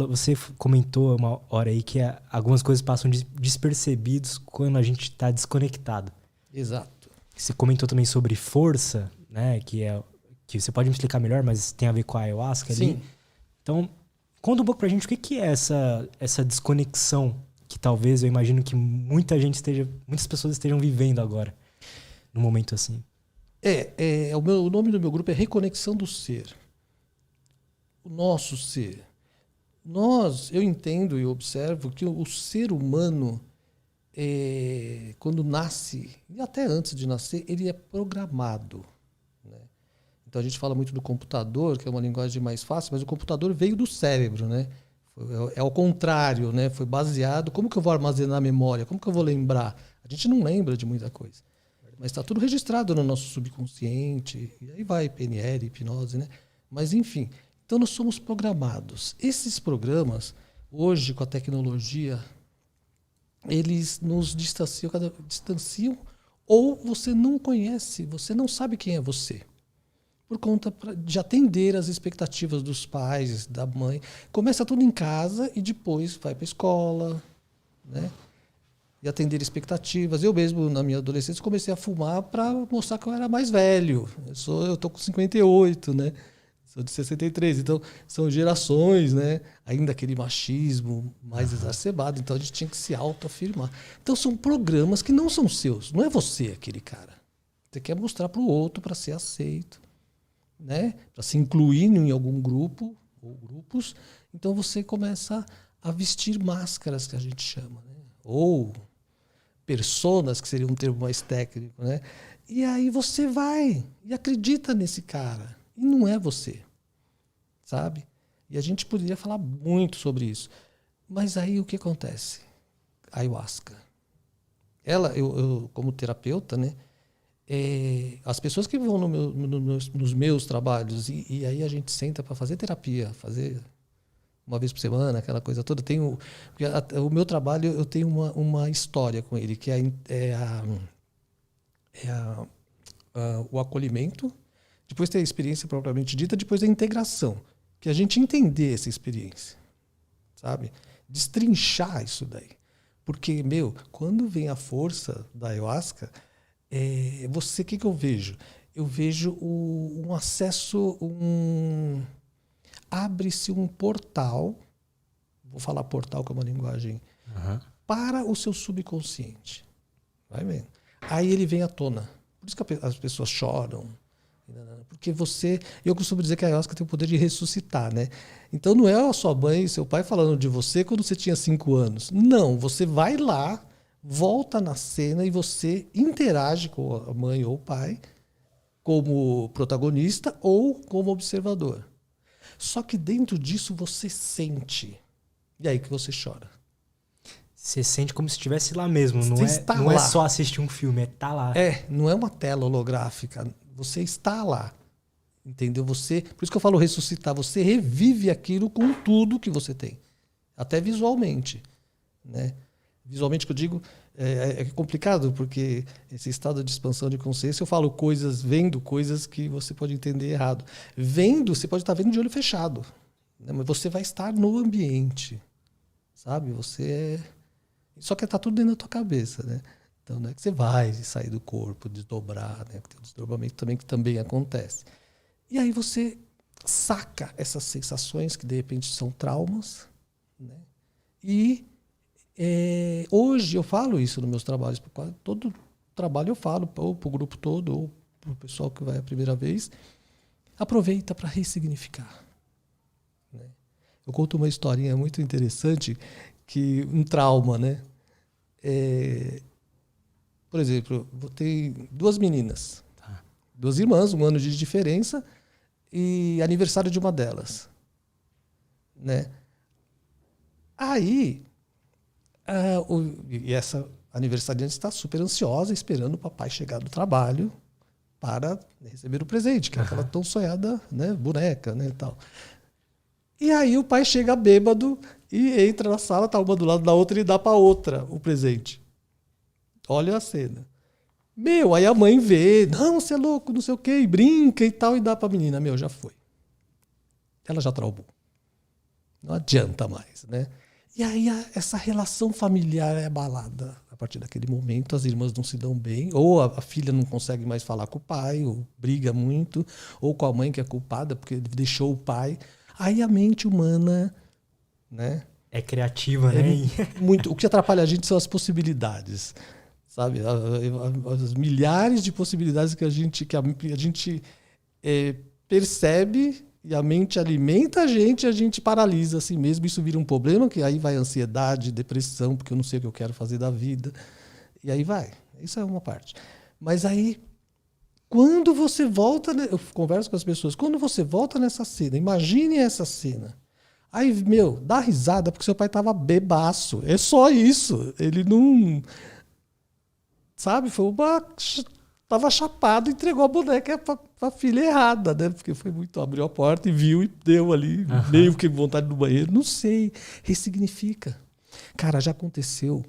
Você comentou uma hora aí que algumas coisas passam despercebidos quando a gente está desconectado. Exato. Você comentou também sobre força, né? Que você pode me explicar melhor, mas tem a ver com a ayahuasca ali. Sim. Então, conta um pouco pra gente o que é essa desconexão que talvez eu imagino que muitas pessoas estejam vivendo agora, num momento assim. O nome do meu grupo é Reconexão do Ser. O nosso ser. Eu entendo e observo que o ser humano, quando nasce, e até antes de nascer, ele é programado. Né? Então a gente fala muito do computador, que é uma linguagem mais fácil, mas o computador veio do cérebro, né? É ao contrário, né? Foi baseado. Como que eu vou armazenar a memória? Como que eu vou lembrar? A gente não lembra de muita coisa. Mas está tudo registrado no nosso subconsciente. E aí vai PNL, hipnose, né? Mas enfim. Então, nós somos programados. Esses programas, hoje, com a tecnologia, eles nos distanciam ou você não conhece, você não sabe quem é você. Por conta de atender às expectativas dos pais, da mãe. Começa tudo em casa e depois vai para a escola, né? E atender expectativas. Eu mesmo, na minha adolescência, comecei a fumar para mostrar que eu era mais velho. Eu tô com 58, né? Sou de 63, então são gerações, né? Ainda aquele machismo mais exacerbado, então a gente tinha que se autoafirmar. Então são programas que não são seus, não é você aquele cara. Você quer mostrar para o outro para ser aceito, né? Para se incluir em algum grupo ou grupos. Então você começa a vestir máscaras, que a gente chama, né? Ou personas, que seria um termo mais técnico, né? E aí você vai e acredita nesse cara. E não é você, sabe? E a gente poderia falar muito sobre isso. Mas aí o que acontece? A ayahuasca. Eu como terapeuta, né? As pessoas que vão nos meus trabalhos, e aí a gente senta para fazer terapia, fazer uma vez por semana, aquela coisa toda. Porque o meu trabalho, eu tenho uma história com ele, que o acolhimento. Depois tem a experiência propriamente dita, depois a integração. Que a gente entender essa experiência, sabe? Destrinchar isso daí. Porque, quando vem a força da ayahuasca, o que eu vejo? Eu vejo um acesso, abre-se um portal, vou falar portal, que é uma linguagem, para o seu subconsciente. Vai vendo. Aí ele vem à tona. Por isso que as pessoas choram. Porque eu costumo dizer que a ayahuasca tem o poder de ressuscitar, né? Então não é a sua mãe e seu pai falando de você quando você tinha 5 anos. Não, você vai lá, volta na cena e você interage com a mãe ou o pai como protagonista ou como observador. Só que dentro disso você sente. E aí que você chora. Você sente como se estivesse lá mesmo. Não lá. É só assistir um filme, é estar lá. Não é uma tela holográfica. Você está lá. Entendeu? Por isso que eu falo ressuscitar. Você revive aquilo com tudo que você tem. Até visualmente. Né? Visualmente, que eu digo, é complicado, porque esse estado de expansão de consciência, eu falo vendo coisas que você pode entender errado. Vendo, você pode estar vendo de olho fechado. Né? Mas você vai estar no ambiente. Sabe? Só que está tudo dentro da tua cabeça, né? Então não é que você vai sair do corpo, desdobrar, né? Tem um desdobramento também que também acontece. E aí você saca essas sensações que de repente são traumas, né? E hoje eu falo isso nos meus trabalhos, todo trabalho eu falo, ou para o grupo todo, ou para o pessoal que vai a primeira vez, aproveita para ressignificar. Né? Eu conto uma historinha muito interessante, um trauma, né? Por exemplo, vou ter 2 meninas, 2 irmãs, 1 ano de diferença, e aniversário de uma delas. Né? Aí, e essa aniversariante está super ansiosa, esperando o papai chegar do trabalho para receber o presente, que é aquela tão sonhada, né, boneca, né, e tal. E aí o pai chega bêbado e entra na sala, tá uma do lado da outra e dá para outra o presente. Olha a cena. Aí a mãe vê, não, você é louco, não sei o quê, e brinca e tal, e dá pra menina. Já foi. Ela já traumou. Não adianta mais, né? E aí essa relação familiar é abalada. A partir daquele momento, as irmãs não se dão bem, ou a filha não consegue mais falar com o pai, ou briga muito, ou com a mãe que é culpada porque deixou o pai. Aí a mente humana, né? É criativa, né? Muito. O que atrapalha a gente são as possibilidades, sabe? As milhares de possibilidades que a gente percebe. E a mente alimenta a gente paralisa assim mesmo. Isso vira um problema, que aí vai ansiedade, depressão, porque eu não sei o que eu quero fazer da vida. E aí vai. Isso é uma parte. Mas aí, quando você volta... Eu converso com as pessoas. Quando você volta nessa cena, imagine essa cena. Aí, dá risada porque seu pai tava bebaço. É só isso. Ele não... Sabe? Foi uma... Tava chapado e entregou a boneca pra filha errada, né? Porque foi muito... Abriu a porta e viu e deu ali, meio que vontade do banheiro. Não sei. Ressignifica. Cara, já aconteceu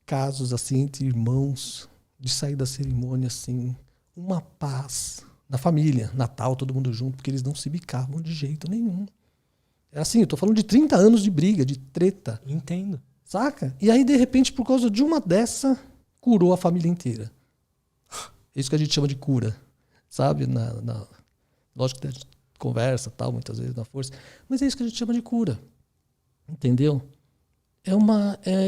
casos assim entre irmãos, de sair da cerimônia assim, uma paz na família, Natal, todo mundo junto, porque eles não se bicavam de jeito nenhum. É assim, eu tô falando de 30 anos de briga, de treta. Entendo. Saca? E aí, de repente, por causa de uma dessa, curou a família inteira. Isso que a gente chama de cura, sabe? Lógico que a gente conversa, tal, muitas vezes na força, mas é isso que a gente chama de cura, entendeu?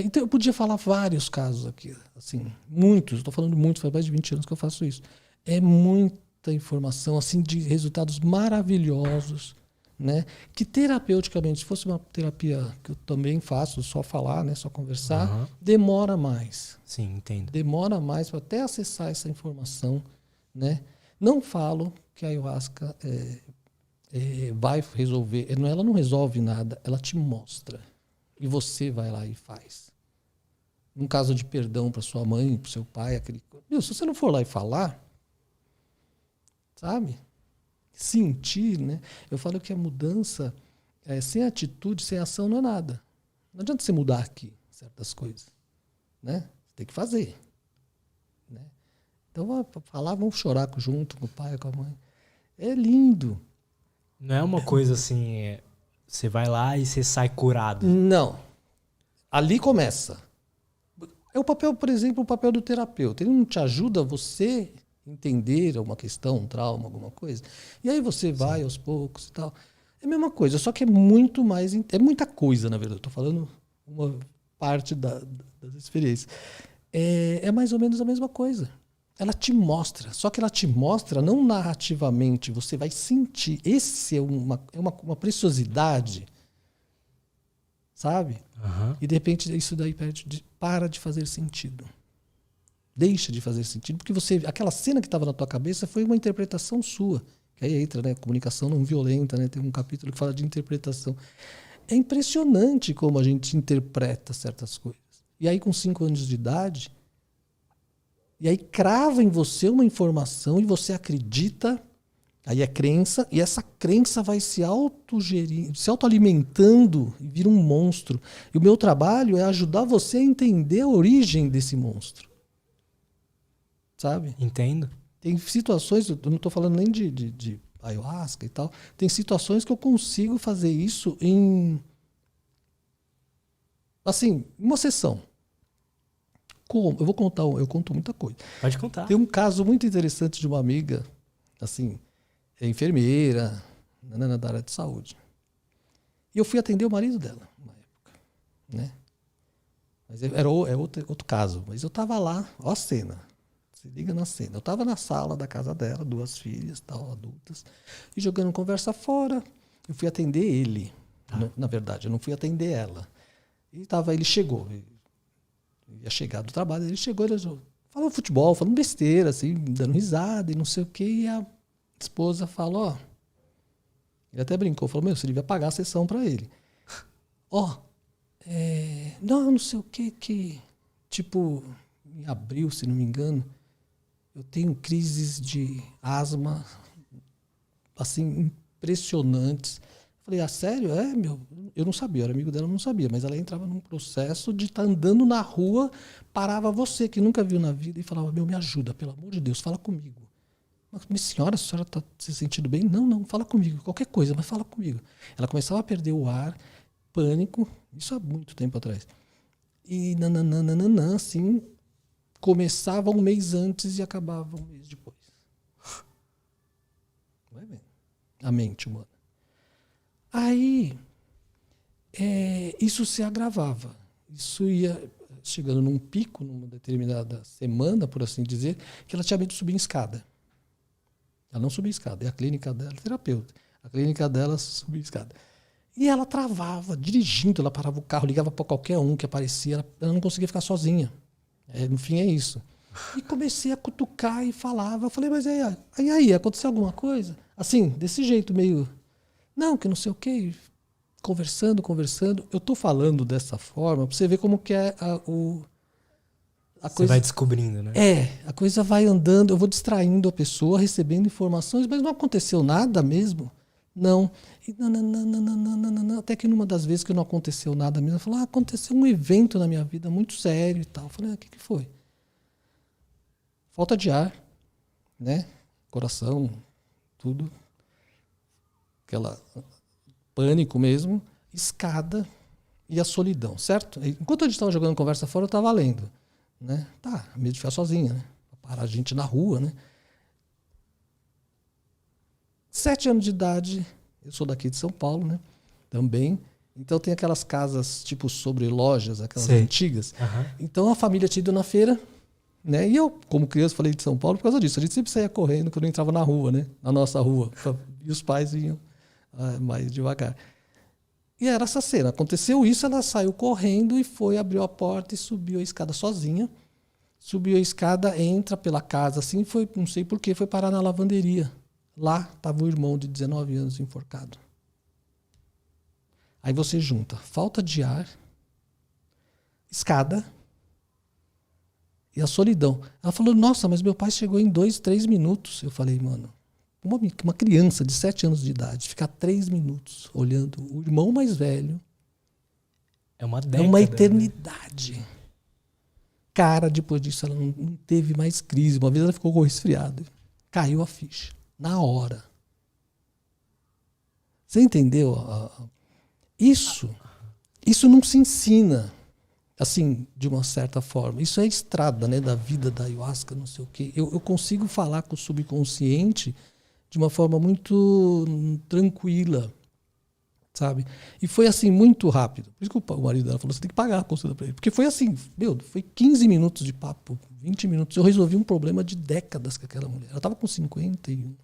Então eu podia falar vários casos aqui, assim, muitos. Estou falando muitos, faz mais de 20 anos que eu faço isso. É muita informação, assim, de resultados maravilhosos, né? Que terapeuticamente, se fosse uma terapia que eu também faço, só falar, né? Só conversar, demora mais. Sim, entendo. Demora mais para até acessar essa informação, né? Não falo que a ayahuasca vai resolver. Ela não resolve nada, ela te mostra. E você vai lá e faz. Num caso de perdão para sua mãe, para seu pai, se você não for lá e falar, sabe? Sentir, né? Eu falo que a mudança, sem atitude, sem ação, não é nada. Não adianta você mudar aqui certas coisas, né? Tem que fazer, né? Então, falar, vamos chorar junto com o pai, com a mãe. É lindo. Não é uma coisa assim, você vai lá e você sai curado. Não. Ali começa. É o papel, por exemplo, o papel do terapeuta. Ele não te ajuda a você entender uma questão, um trauma, alguma coisa. E aí você vai aos poucos e tal. É a mesma coisa, só que é muito mais... É muita coisa, na verdade. Estou falando uma parte das experiências. É mais ou menos a mesma coisa. Ela te mostra, só que ela te mostra não narrativamente, você vai sentir. Esse é uma preciosidade, sabe? E de repente isso daí para de fazer sentido. Deixa de fazer sentido, porque aquela cena que estava na tua cabeça foi uma interpretação sua. Que aí entra, né? Comunicação não violenta, né? Tem um capítulo que fala de interpretação. É impressionante como a gente interpreta certas coisas. E aí, com 5 anos de idade, e aí crava em você uma informação e você acredita, aí é crença, e essa crença vai se autoalimentando e vira um monstro. E o meu trabalho é ajudar você a entender a origem desse monstro. Sabe? Entendo. Tem situações, eu não estou falando nem de ayahuasca e tal, tem situações que eu consigo fazer isso em uma sessão. Como? Eu conto muita coisa. Pode contar. Tem um caso muito interessante de uma amiga, assim, enfermeira, da área de saúde. E eu fui atender o marido dela, na época, né? Mas era outro caso. Mas eu estava lá, ó a cena. Se liga na cena. Eu estava na sala da casa dela, 2 filhas, tal, adultas, e jogando conversa fora. Eu fui atender ele. Na verdade, eu não fui atender ela. E ele chegou. Ia chegar do trabalho, ele chegou, falando futebol, falando besteira, assim, dando risada e não sei o quê. E a esposa falou, ele até brincou, falou, você devia pagar a sessão para ele. Não sei o quê, que tipo, em abril, se não me engano, eu tenho crises de asma, assim, impressionantes. Falei, sério? Eu não sabia, eu era amigo dela, eu não sabia, mas ela entrava num processo de estar andando na rua, parava você, que nunca viu na vida, e falava, me ajuda, pelo amor de Deus, fala comigo. Mas senhora, a senhora está se sentindo bem? Não, fala comigo, qualquer coisa, mas fala comigo. Ela começava a perder o ar, pânico, isso há muito tempo atrás. E nananana, assim, começava um mês antes e acabava um mês depois. Vai vendo. A mente humana. Aí, isso se agravava. Isso ia chegando num pico, numa determinada semana, por assim dizer, que ela tinha medo de subir em escada. Ela não subia escada, é a clínica dela, terapeuta. A clínica dela subia escada. E ela travava, dirigindo, ela parava o carro, ligava para qualquer um que aparecia, ela não conseguia ficar sozinha. No fim é isso. E comecei a cutucar e falava, eu falei, mas aí, aconteceu alguma coisa? Assim, desse jeito meio, não, que não sei o quê, conversando. Eu estou falando dessa forma para você ver como que é a Você coisa. vai descobrindo, né? A coisa vai andando, eu vou distraindo a pessoa, recebendo informações, mas não aconteceu nada mesmo. Não. E nananana, até que numa das vezes que não aconteceu nada mesmo, eu falei, aconteceu um evento na minha vida muito sério e tal. Eu falei, o que foi? Falta de ar, né? Coração, tudo. Aquela pânico mesmo, escada e a solidão, certo? Enquanto a gente estava jogando conversa fora, eu estava lendo. Né? Tá, medo de ficar sozinha, né? Parar a gente na rua, né? 7 anos de idade, eu sou daqui de São Paulo, né? Também. Então tem aquelas casas tipo sobre lojas, aquelas antigas. Uhum. Então a família tinha ido na feira, né? E eu, como criança, falei de São Paulo por causa disso. A gente sempre saía correndo quando entrava na rua, né? Na nossa rua. E os pais vinham mais devagar. E era essa cena. Aconteceu isso, ela saiu correndo e foi, abriu a porta e subiu a escada sozinha. Subiu a escada, entra pela casa, assim, foi, não sei porquê, foi parar na lavanderia. Lá estava o irmão de 19 anos enforcado. Aí você junta falta de ar, escada e a solidão. Ela falou, nossa, mas meu pai chegou em 2, 3 minutos. Eu falei, mano, uma criança de 7 anos de idade ficar 3 minutos olhando o irmão mais velho é uma década, é uma eternidade. Né? Cara, depois disso ela não teve mais crise. Uma vez ela ficou com resfriado. Caiu a ficha. Na hora. Você entendeu? Isso não se ensina assim, de uma certa forma. Isso é a estrada, né, da vida da ayahuasca, não sei o quê. Eu consigo falar com o subconsciente de uma forma muito tranquila, sabe? E foi assim, muito rápido. Por isso que o marido dela falou, você tem que pagar a consulta para ele. Porque foi assim, foi 15 minutos de papo, 20 minutos. Eu resolvi um problema de décadas com aquela mulher. Ela estava com 51.